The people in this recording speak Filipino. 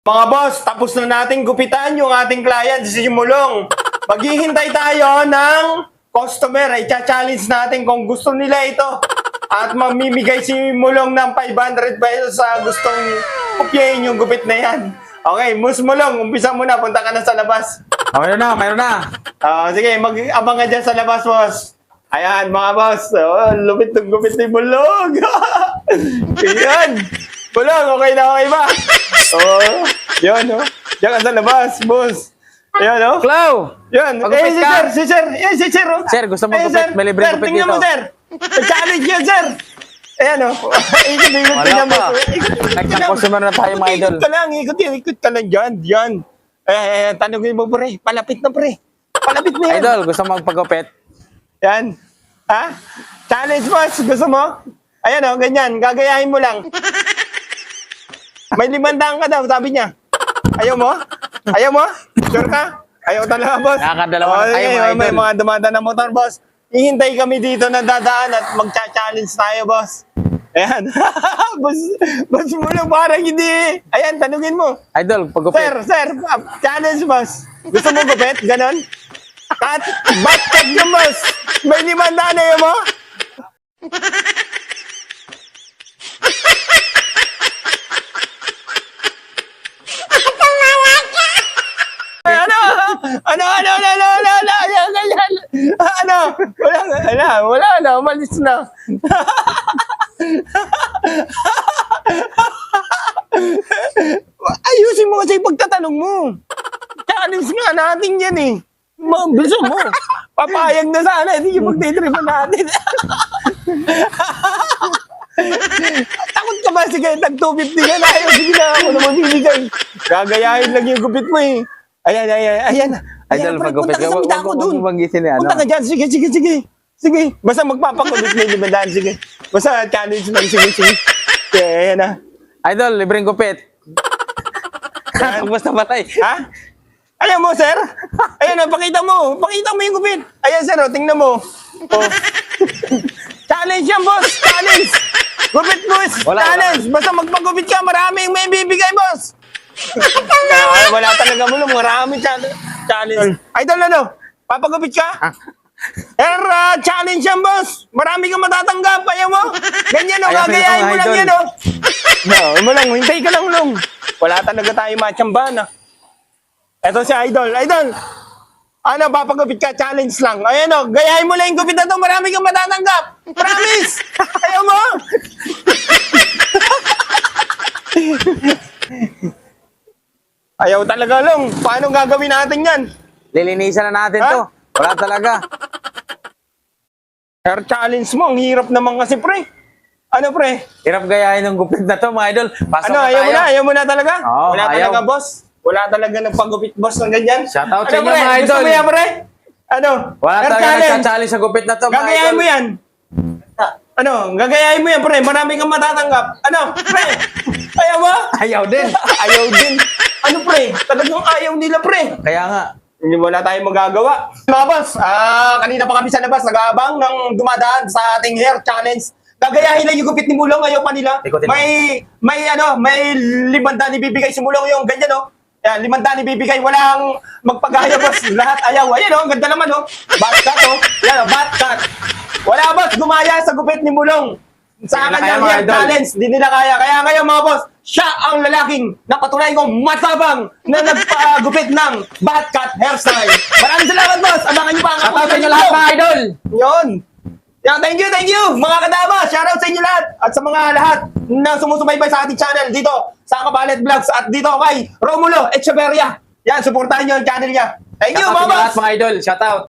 Mga boss, tapos na nating gupitan yung ating client si Mulong. Maghihintay tayo ng customer. I-challenge natin kung gusto nila ito. At mamimigay si Mulong ng 500 pesos sa gustong kopyahin yung gupit na yan. Okay, Mulong, umpisa mo na. Punta ka na sa labas. Mayroon na. Sige, mag-abang ka dyan sa labas, boss. Ayan, mga boss. Lupit ng gupit ni Mulong. Ayan. Mulong, okay na okay ba? Yan, Diyan ka sa labas, boss. Ayan, Clau! Yan. Magupit ka. Si sir. Yan, si sir, Sir, gusto mo gupit? May libreng sir, gupit tingnan dito. mo, sir. Challenge yan, sir. Ayan, Wala pa. Nag-customer na tayo, mga idol. Ikot ka lang dyan, dyan. Tanongin mo, pre. Palapit na, pre. Palapit na yan. Idol, gusto mo magpagupit? Yan. Ha? Challenge, boss. Gusto mo? Ayan, ganyan. Gagayahin mo lang. May 500 ka daw, sabi niya. Ayaw mo? Ayaw mo? Sure ka? Ayaw talaga, boss. Nakakadalawa na tayo, mga idol. May mga dumadaan na motor, boss. Ihintay kami dito na dadaan at magcha-challenge tayo, boss. Ayan. boss mo lang, parang hindi. Ayan, tanungin mo. Idol, pagupit. Sir, challenge, boss. Gusto mo gupit? Ganon? Cut, back cut yung boss. May 500 na yun mo? Wala na, umalis na. Ayusin mo kasi pagtatanong mo. Challenge nga natin yan eh. Gusto mo. Papayag na sana, hindi yung magtitripan natin. Takot ka ba? Sige, tag-250 ka na. Sige na, ako na mabibigay. Gagayahin lang yung gupit mo eh. Ayan. Idol, pagupit ka. Punta ka doon. Huwag banggitin eh. Punta ka dyan. Sige. Basta magpapakupit na yung 500. Sige. Basta challenge lang. Sige. Ayan na. Idol, libreng gupit. Basta patay. Ha? Ayan mo, sir. Ayan na, pakita mo. Pakita mo yung gupit. Ayan, sir. Tingnan mo. Challenge yan, boss. Challenge. Gupit, boss. Challenge. Basta magpagupit ka. Maraming may bibigay, boss. Wala talaga mo lang. Maraming challenge. Idol, papagupit ka? Challenge yan, boss. Marami kang matatanggap. Ayaw mo? Ganyan, gagayahin mo lang yan, hintay ka lang, long. Wala talaga tayo matsambahan, Eto si Idol. Idol, papagupit ka? Challenge lang. Ayan, gayahin mo lang yung gupit na to. Marami kang matatanggap. Promise! Ayaw mo? Ayaw talaga, long. Paano gagawin natin yan? Lilinisan na natin to. Wala talaga. Hair challenge mo, ang hirap naman kasi, pre. Ano, pre? Hirap gayahin ng gupit na to, mga idol. Pasok na tayo. Ayaw mo na talaga? Oo, Wala ayaw. talaga, boss? Wala talaga nagpagupit, boss, ng ganyan? Shoutout sa inyo, pre? mga idol. Gusto mo yan, pre? Wala Hair talaga challenge. nagsa-challenge sa gupit na to, mga idol. Gagayahin mo yan. Gagayahin mo yan, pre. Marami kang matatanggap. Pre? Ayaw mo? Ayaw din. Ayaw din. Pre? Talagang ayaw nila, pre. Kaya nga. Hindi wala tayong magagawa. Mga boss, kanina pa kami sa labas, nag-aabang ng dumadaan sa ating hair challenge. Gagayahin lang yung gupit ni Mulong, ayaw pa nila. Ikutin mo. May 500 ibibigay si Mulong yung ganyan, Yan, 500 ibibigay, walang magpagaya, boss. Lahat ayaw. Ayan, ang ganda naman, Bat cut, Yan, bat cut. Wala, boss, gumaya sa gupit ni Mulong. Sa Hindi nila kanyang kaya, hair mga idol. challenge, di nila kaya. Kaya ngayon, mga boss, siya ang lalaking napatunayan kong matabang na nagpagupit ng bat cut hairstyle. Maraming salamat, boss. Abangan niyo pa ang Shoutout sa inyo lahat, mga idol. Yun. Yeah, thank you, mga kadama. Shoutout sa inyo lahat. At sa mga lahat na sumusubaybay sa ating channel dito sa Kabalet Vlogs at dito kay Romulo Echeverria. Yan, supportahan niyo ang channel niya. Thank you, Shoutout sa mga inyo lahat, boss. mga idol. Shoutout.